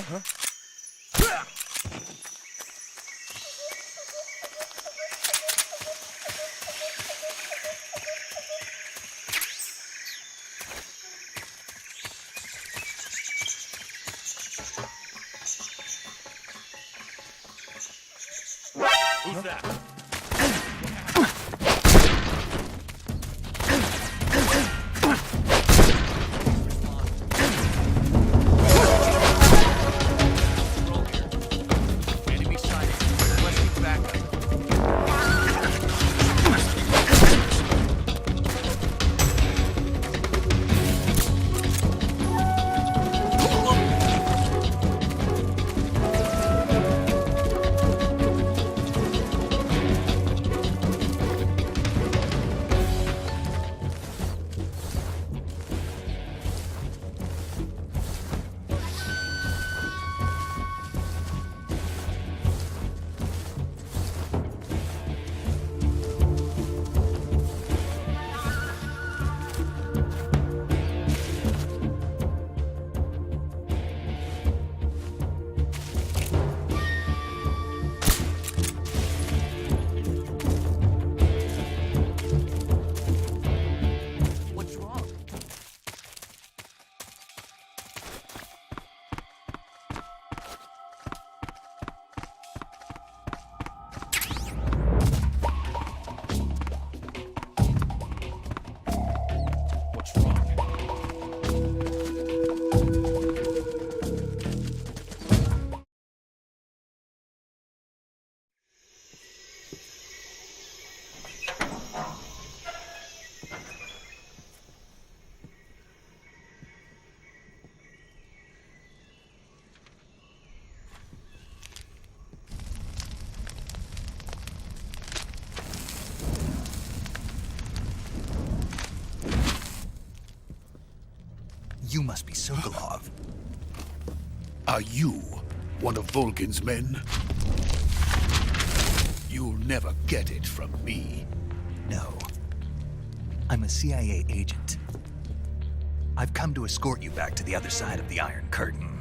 Who's that? Enemy sighted. Requesting backup. What's wrong? What's wrong? You must be Sokolov. Are you one of Volgin's men? You'll never get it from me. No. I'm a CIA agent. I've come to escort you back to the other side of the Iron Curtain.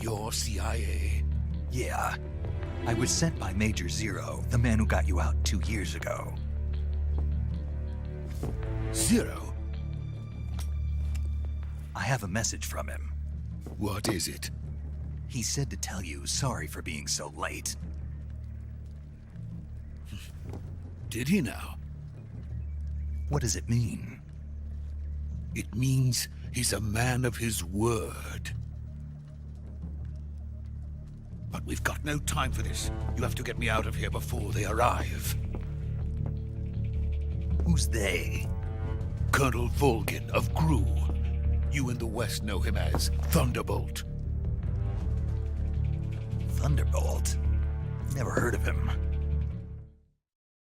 You're CIA? Yeah. I was sent by Major Zero, the man who got you out 2 years ago. Zero? I have a message from him. What is it? He said to tell you sorry for being so late. Did he now? What does it mean? It means he's a man of his word. But we've got no time for this. You have to get me out of here before they arrive. Who's they? Colonel Volgin of GRU. You in the West know him as Thunderbolt. Thunderbolt? Never heard of him.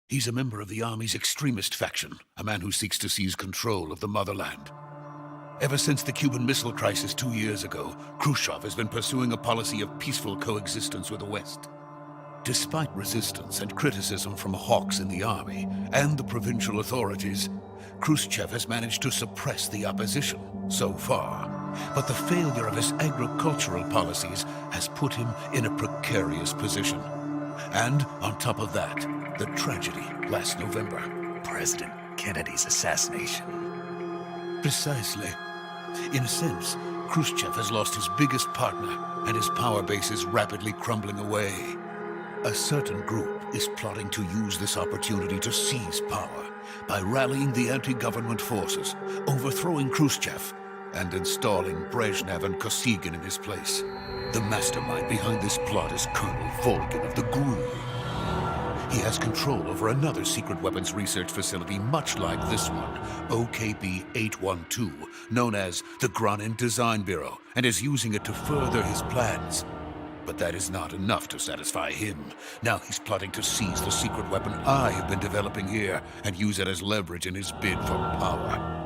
He's a member of the Army's extremist faction, a man who seeks to seize control of the motherland. Ever since the Cuban Missile Crisis 2 years ago, Khrushchev has been pursuing a policy of peaceful coexistence with the West. Despite resistance and criticism from hawks in the army and the provincial authorities, Khrushchev has managed to suppress the opposition so far. But the failure of his agricultural policies has put him in a precarious position. And on top of that, the tragedy last November. President Kennedy's assassination. Precisely. In a sense, Khrushchev has lost his biggest partner, and his power base is rapidly crumbling away. A certain group is plotting to use this opportunity to seize power by rallying the anti-government forces, overthrowing Khrushchev, and installing Brezhnev and Kosygin in his place. The mastermind behind this plot is Colonel Volgin of the GRU. He has control over another secret weapons research facility much like this one, OKB-812, known as the Granin Design Bureau, and is using it to further his plans. But that is not enough to satisfy him. Now he's plotting to seize the secret weapon I have been developing here and use it as leverage in his bid for power.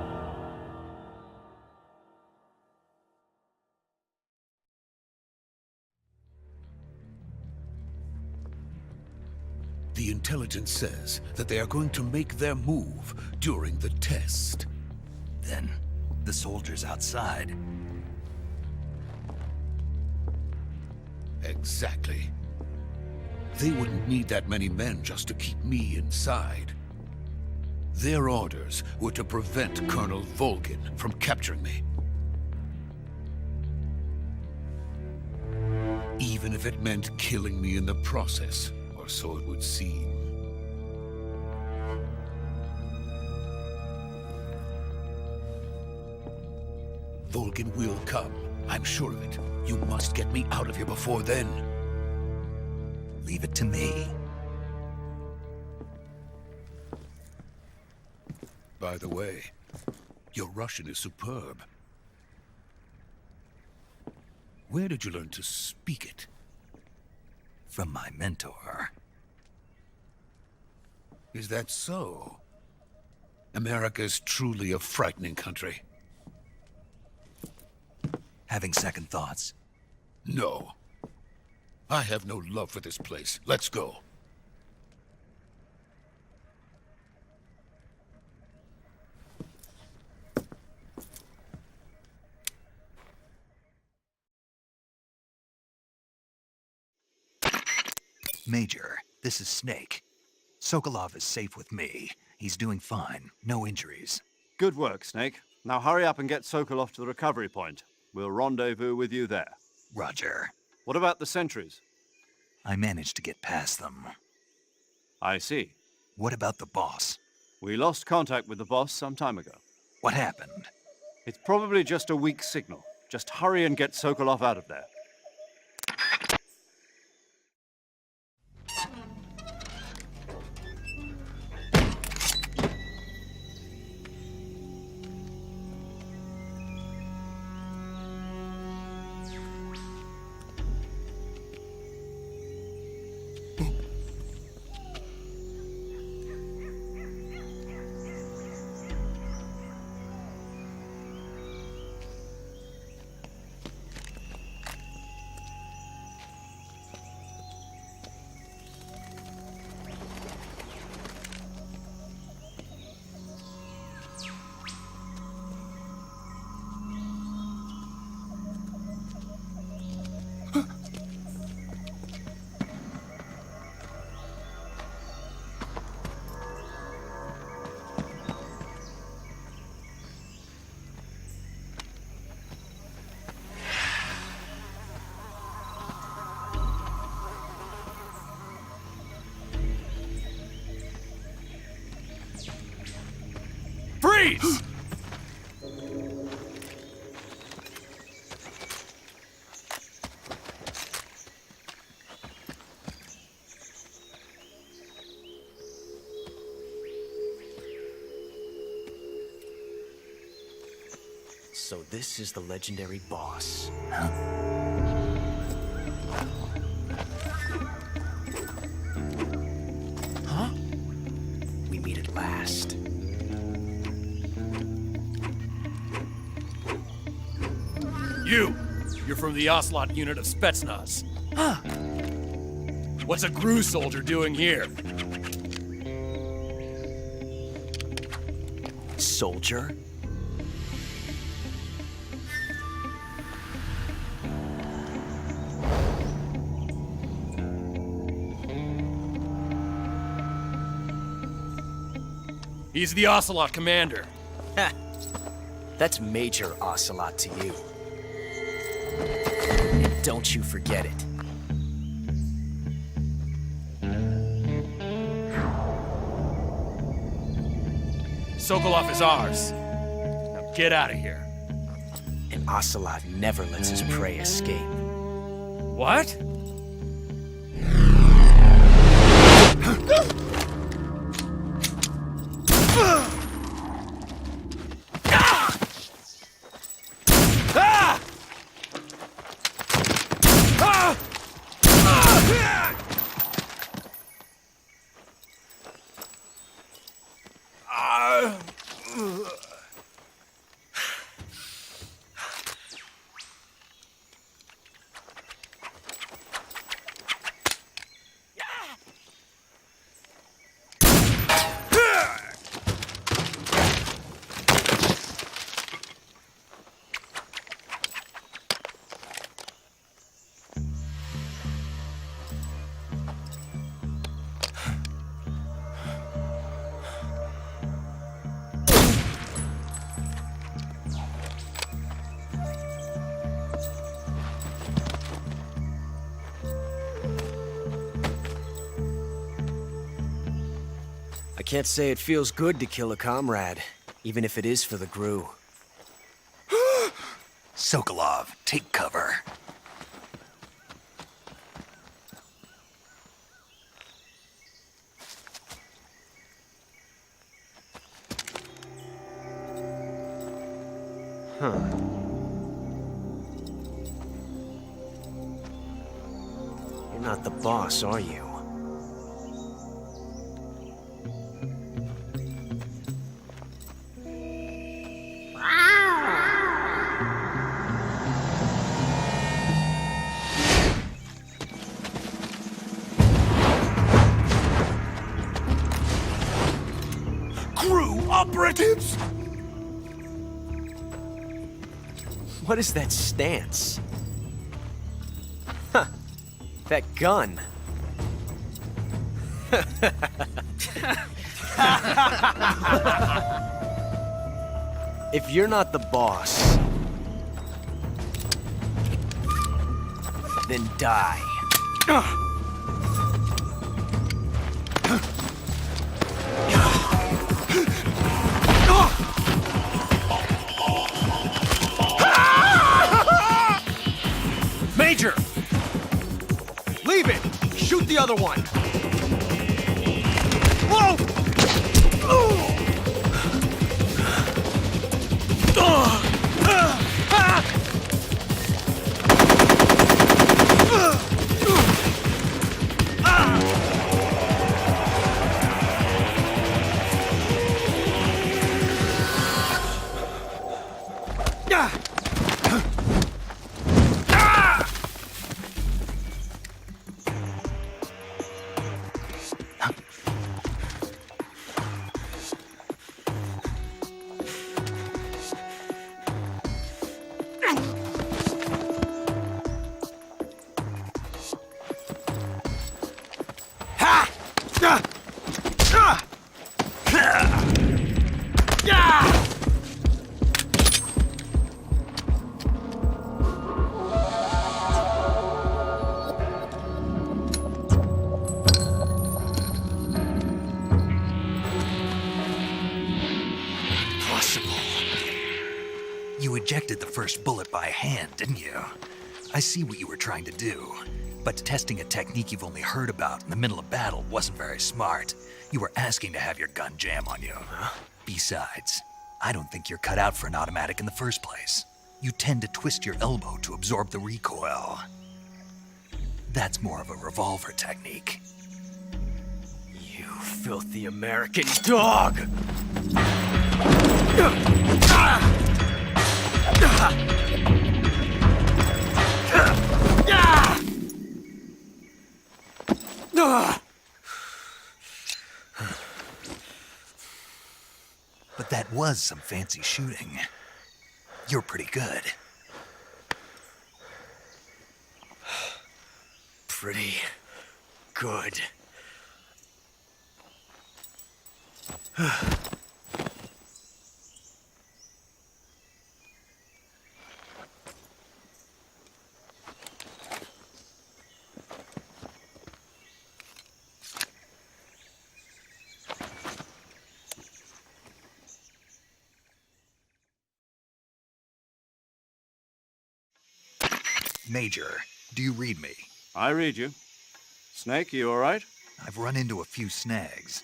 The intelligence says that they are going to make their move during the test. Then, the soldiers outside. Exactly. They wouldn't need that many men just to keep me inside. Their orders were to prevent Colonel Volgin from capturing me. Even if it meant killing me in the process, or so it would seem. Volgin will come. I'm sure of it. You must get me out of here before then. Leave it to me. By the way, your Russian is superb. Where did you learn to speak it? From my mentor. Is that so? America is truly a frightening country. Having second thoughts? No. I have no love for this place. Let's go. Major, this is Snake. Sokolov is safe with me. He's doing fine. No injuries. Good work, Snake. Now hurry up and get Sokolov to the recovery point. We'll rendezvous with you there. Roger. What about the sentries? I managed to get past them. I see. What about the boss? We lost contact with the boss some time ago. What happened? It's probably just a weak signal. Just hurry and get Sokolov out of there. Freeze! So this is the legendary boss. Huh? We meet at last. You're from the Ocelot unit of Spetsnaz. Huh. What's a GRU soldier doing here? Soldier? He's the Ocelot commander. Ha! That's Major Ocelot to you. And don't you forget it. Sokolov is ours. Now get out of here. And Ocelot never lets his prey escape. What? can't say it feels good to kill a comrade, even if it is for the Gru. Sokolov, take cover. You're not the boss, are you? Crew operatives! What is that stance? Huh. That gun. If you're not the boss, then die. Major! Leave it! Shoot the other one! You ejected the first bullet by hand, didn't you? I see what you were trying to do. But testing a technique you've only heard about in the middle of battle wasn't very smart. You were asking to have your gun jam on you. Besides, I don't think you're cut out for an automatic in the first place. You tend to twist your elbow to absorb the recoil. That's more of a revolver technique. You filthy American dog! But that was some fancy shooting. You're pretty good. Pretty good. Major, do you read me? I read you. Snake, you all right? I've run into a few snags.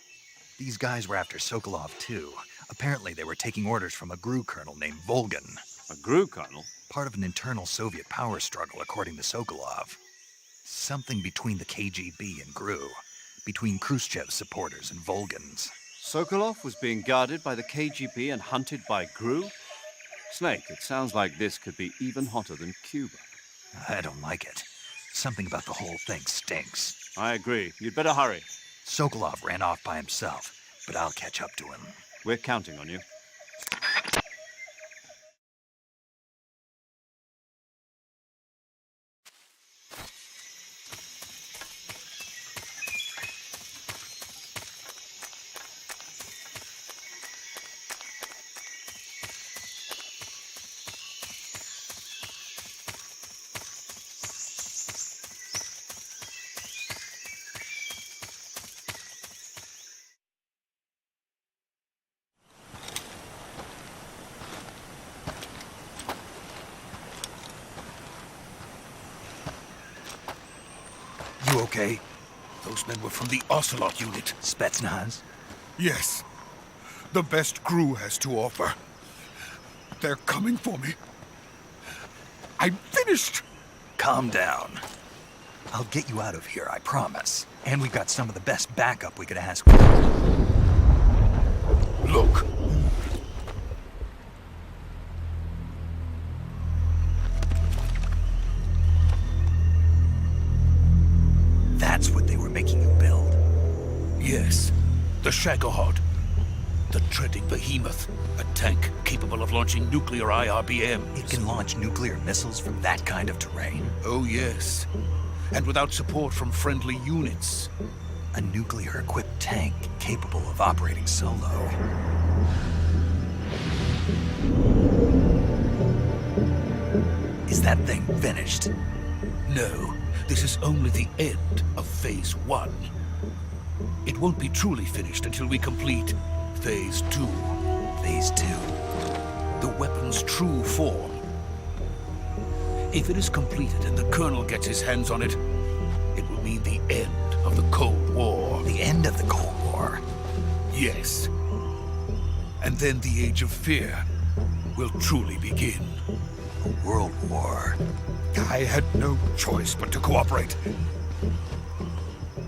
These guys were after Sokolov too. Apparently they were taking orders from a GRU colonel named Volgin. A GRU colonel? Part of an internal Soviet power struggle, according to Sokolov. Something between the KGB and GRU. Between Khrushchev's supporters and Volgin's. Sokolov was being guarded by the KGB and hunted by GRU? Snake, it sounds like this could be even hotter than Cuba. I don't like it. Something about the whole thing stinks. I agree. You'd better hurry. Sokolov ran off by himself, but I'll catch up to him. We're counting on you. okay? Those men were from the Ocelot unit. Spetsnaz? Yes. The best Gru has to offer. They're coming for me. I'm finished! Calm down. I'll get you out of here, I promise. And we've got some of the best backup we could ask for. Look. That's what they were making you build. Yes. The Shagohod. The treading behemoth. A tank capable of launching nuclear IRBMs. It can launch nuclear missiles from that kind of terrain? Oh, yes. And without support from friendly units. A nuclear-equipped tank capable of operating solo. Is that thing finished? No, this is only the end of Phase 1. It won't be truly finished until we complete Phase 2. Phase 2? The weapon's true form. If it is completed and the Colonel gets his hands on it, it will mean the end of the Cold War. The end of the Cold War? Yes. And then the Age of Fear will truly begin. A world war. I had no choice but to cooperate.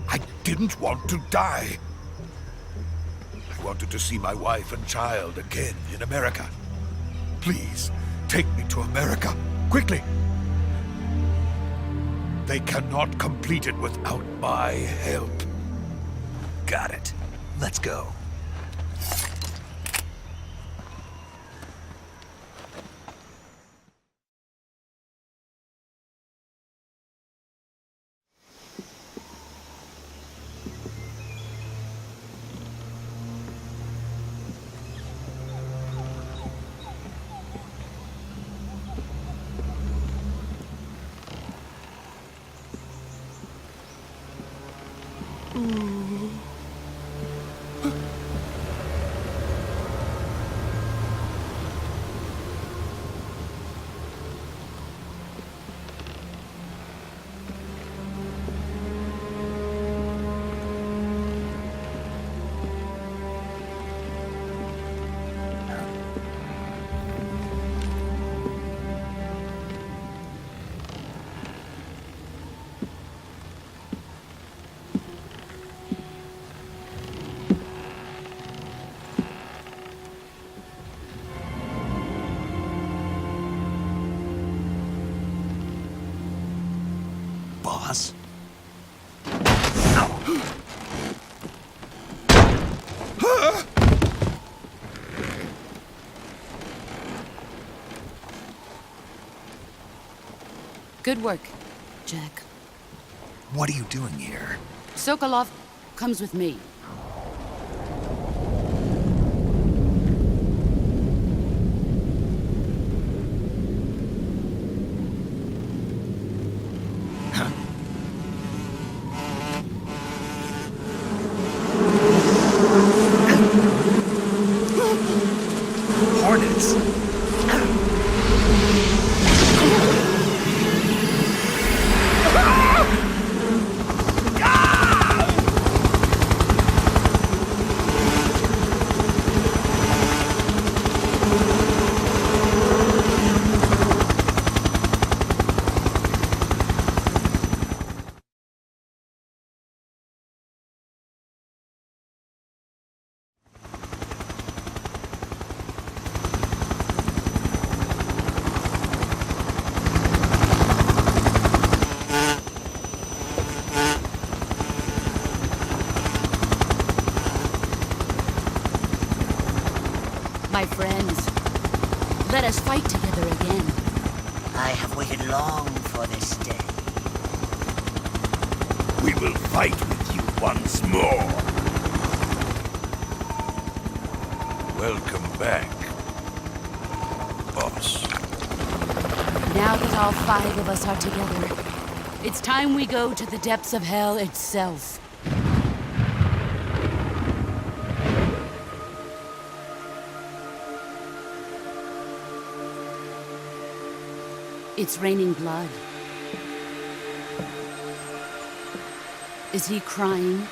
I didn't want to die. I wanted to see my wife and child again in America. Please, take me to America, quickly. They cannot complete it without my help. Got it. Let's go. Boss? Good work, Jack. What are you doing here? Sokolov comes with me. Hornets! My friends, let us fight together again. I have waited long for this day. We will fight with you once more. Welcome back, boss. Now that all 5 of us are together, it's time we go to the depths of hell itself. It's raining blood. Is he crying?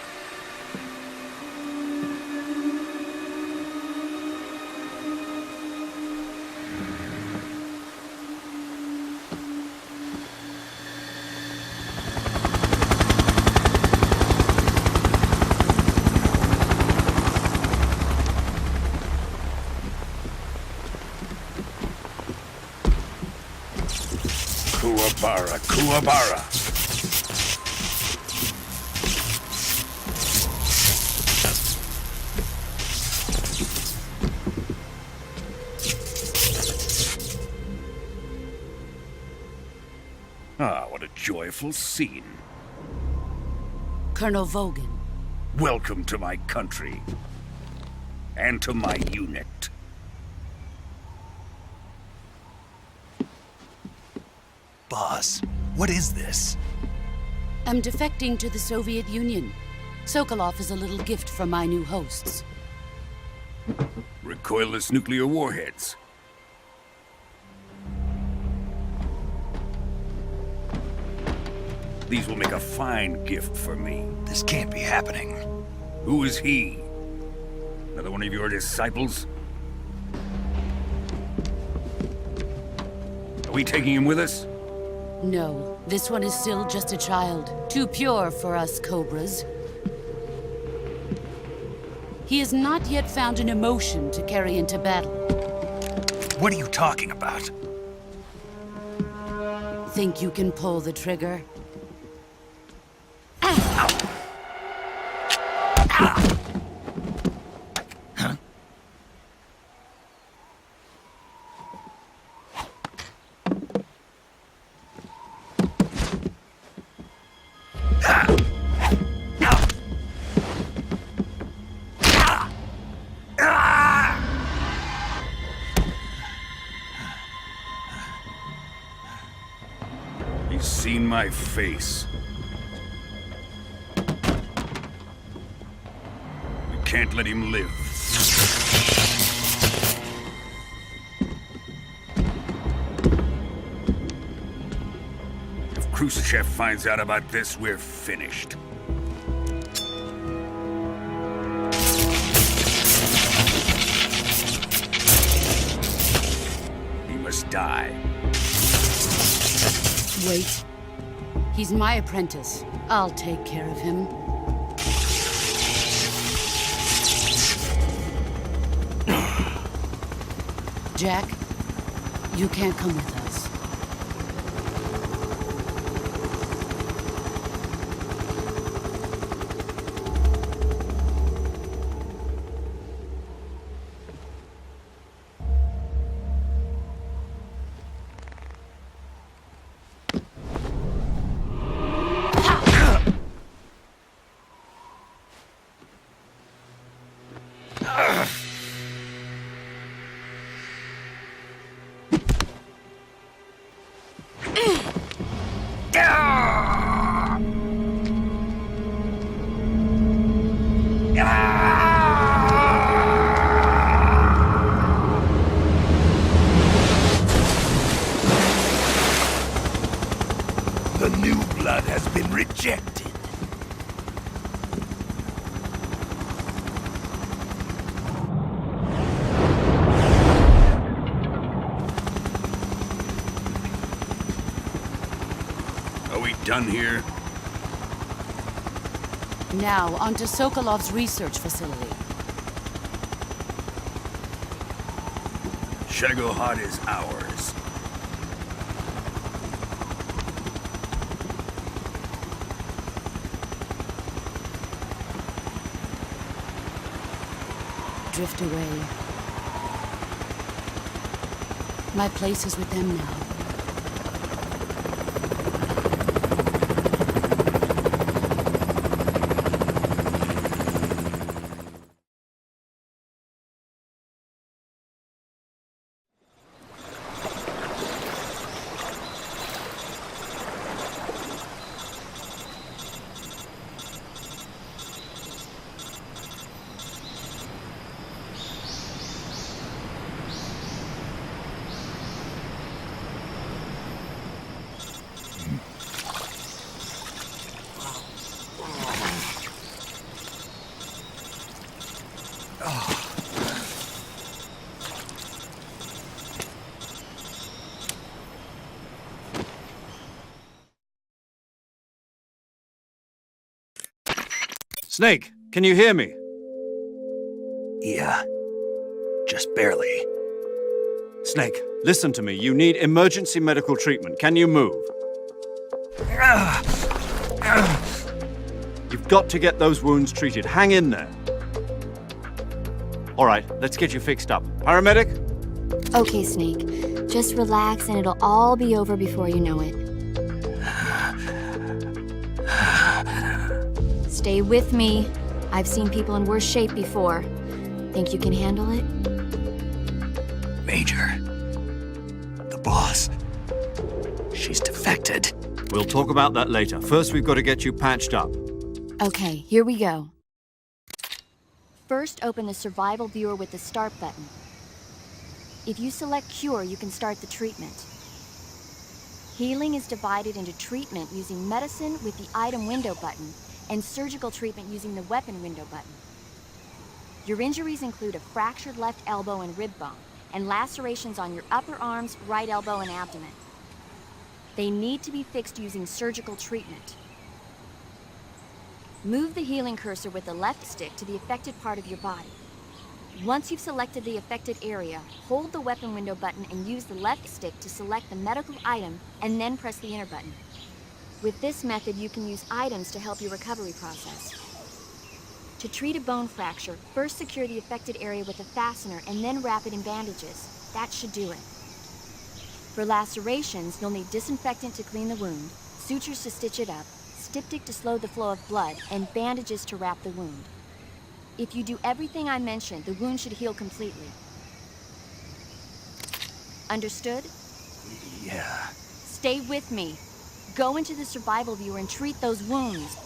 Kuwabara, Kuwabara. Ah, what a joyful scene. Colonel Vogan. Welcome to my country. And to my unit. Boss, what is this? I'm defecting to the Soviet Union. Sokolov is a little gift from my new hosts. Recoilless nuclear warheads. These will make a fine gift for me. This can't be happening. Who is he? Another one of your disciples? Are we taking him with us? No, this one is still just a child. Too pure for us Cobras. He has not yet found an emotion to carry into battle. What are you talking about? Think you can pull the trigger? He's seen my face. We can't let him live. If Khrushchev finds out about this, we're finished. He must die. Wait. He's my apprentice. I'll take care of him. Jack, you can't come with us. The new blood has been rejected. Are we done here? Now, onto Sokolov's research facility. Shagohod is ours. Drift away. My place is with them now. Snake, can you hear me? Yeah. Just barely. Snake, listen to me. You need emergency medical treatment. Can you move? You've got to get those wounds treated. Hang in there. All right, let's get you fixed up. Paramedic? Okay, Snake. Just relax and it'll all be over before you know it. Stay with me. I've seen people in worse shape before. Think you can handle it? Major. The boss. She's defected. We'll talk about that later. First, we've got to get you patched up. Okay, here we go. First, open the survival viewer with the start button. If you select cure, you can start the treatment. Healing is divided into treatment using medicine with the item window button and surgical treatment using the weapon window button. Your injuries include a fractured left elbow and rib bone, and lacerations on your upper arms, right elbow, and abdomen. They need to be fixed using surgical treatment. Move the healing cursor with the left stick to the affected part of your body. Once you've selected the affected area, hold the weapon window button and use the left stick to select the medical item, and then press the enter button. With this method, you can use items to help your recovery process. To treat a bone fracture, first secure the affected area with a fastener and then wrap it in bandages. That should do it. For lacerations, you'll need disinfectant to clean the wound, sutures to stitch it up, styptic to slow the flow of blood, and bandages to wrap the wound. If you do everything I mentioned, the wound should heal completely. Understood? Yeah. Stay with me. Go into the survival viewer and treat those wounds.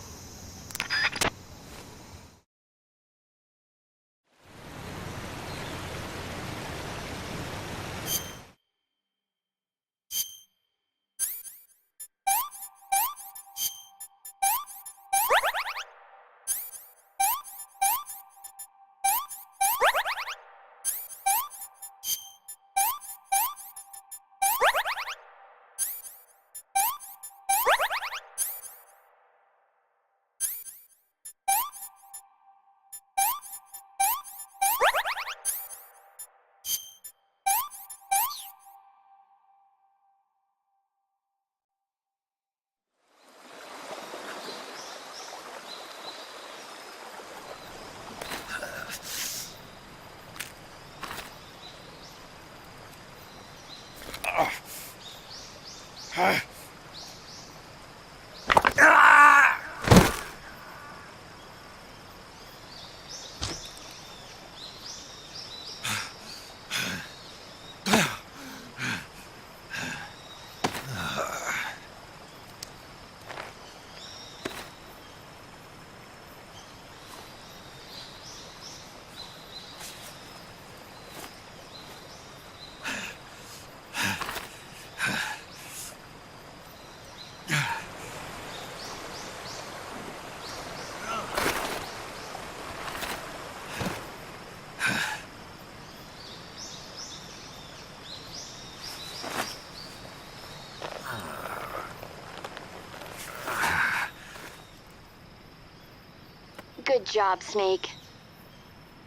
Good job, Snake.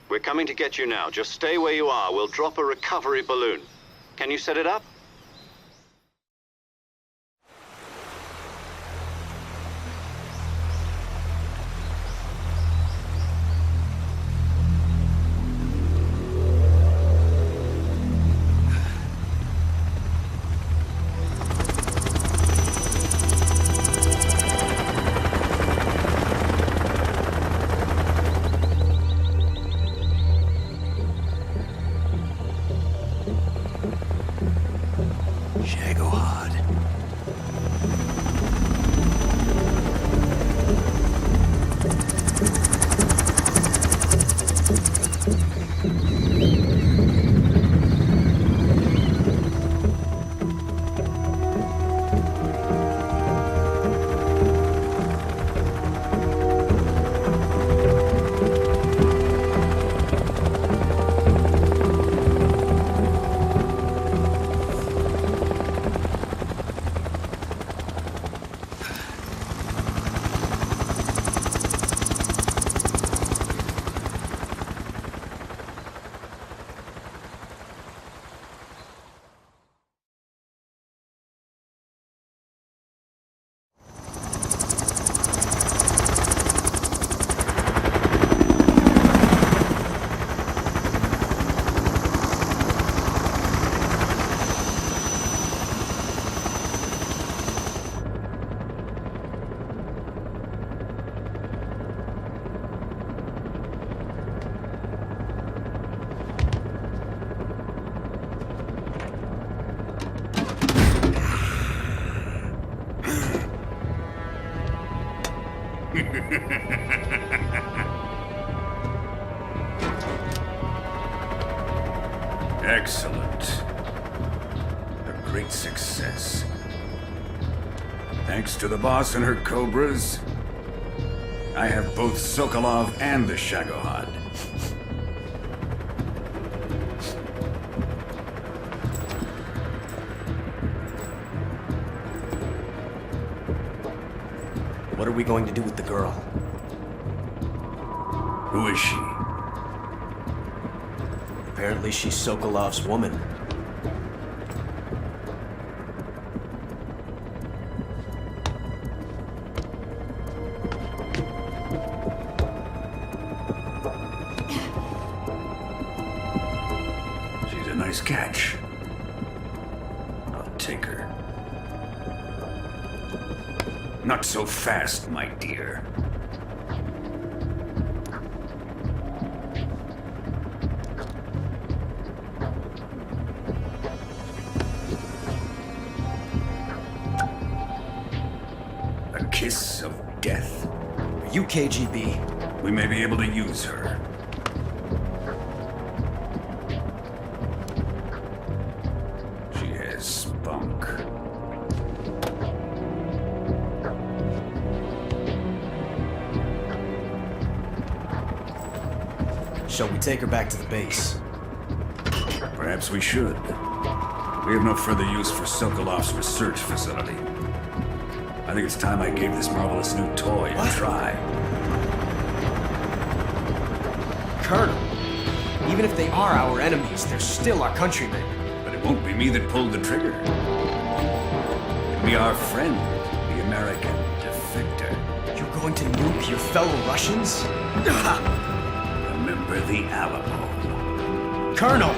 We're coming to get you now. Just stay where you are. We'll drop a recovery balloon. Can you set it up? Excellent. A great success. Thanks to the boss and her cobras, I have both Sokolov and the Shagohod. What are we going to do with the girl? Who is she? Apparently she's Sokolov's woman. She's a nice catch. I'll take her. Not so fast, my dear. A kiss of death. Are you KGB? We may be able to use her. She has spunk. Shall we take her back to the base? Perhaps we should. We have no further use for Sokolov's research facility. I think it's time I gave this marvelous new toy a try. Colonel, even if they are our enemies, they're still our countrymen. But it won't be me that pulled the trigger. It'll be our friend, the American defector. You're going to nuke your fellow Russians? Remember the Alamo. Colonel!